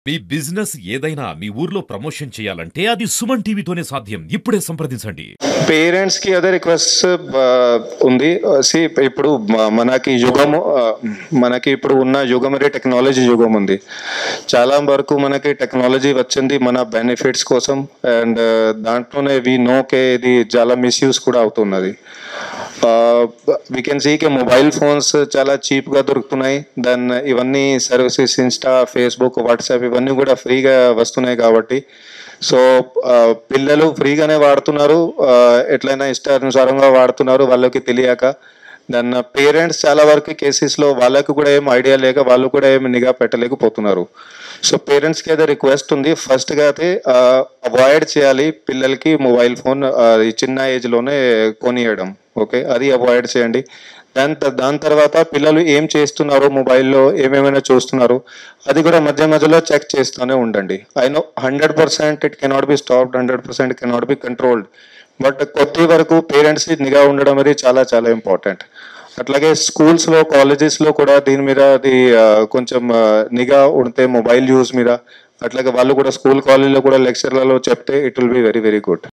మీ business ఏదైనా మీ ఊర్లో promotion చేయాలంటే అది సుమన్ టీవీతోనే సాధ్యం. ఇప్పుడే సంప్రదించండి. పేరెంట్స్ కి అదే రిక్వెస్ట్ ఉంది. ఇప్పుడు మనకి యుగము మనకి ఇప్పుడు ఉన్న యుగం అనేది టెక్నాలజీ యుగం ఉంది. చాలా వరకు మనకి టెక్నాలజీ వచ్చింది మన బెనిఫిట్స్ కోసం, అండ్ దాంట్లోనే వి నోకే ఇది చాలా మిస్యూజ్ కూడా అవుతున్నది. We can C K mobile phones చాలా చీప్గా దొరుకుతున్నాయి. దెన్ ఇవన్నీ సర్వీసెస్ ఇన్స్టా, ఫేస్బుక్, వాట్సాప్ ఇవన్నీ కూడా ఫ్రీగా వస్తున్నాయి కాబట్టి సో పిల్లలు ఫ్రీగానే వాడుతున్నారు, ఎట్లయినా ఇష్టానుసారంగా వాడుతున్నారు వాళ్ళకి తెలియక. దాన్ని పేరెంట్స్ చాలా వరకు కేసెస్లో వాళ్ళకు కూడా ఏం ఐడియా లేక వాళ్ళు కూడా ఏమి నిఘా పెట్టలేకపోతున్నారు. సో పేరెంట్స్కి అయితే రిక్వెస్ట్ ఉంది, ఫస్ట్గా అయితే అవాయిడ్ చేయాలి పిల్లలకి మొబైల్ ఫోన్ ఈ చిన్న ఏజ్లోనే కొనియడం. ఓకే, అది అవాయిడ్ చేయండి. దాని తర్వాత పిల్లలు ఏం చేస్తున్నారు, మొబైల్లో ఏమేమైనా చూస్తున్నారు అది కూడా మధ్య మధ్యలో చెక్ చేస్తూనే ఉండండి. I know 100% it cannot be stopped, 100% cannot be controlled, but కొద్ది వరకు పేరెంట్స్ నిఘా ఉండడం అనేది చాలా చాలా ఇంపార్టెంట్. అట్లాగే స్కూల్స్లో, కాలేజెస్లో కూడా దీని మీద అది కొంచెం నిఘా ఉంటే మొబైల్ యూజ్ మీద, అట్లాగే వాళ్ళు కూడా స్కూల్ కాలేజీలో కూడా లెక్చర్లలో చెప్తే it will be very very good.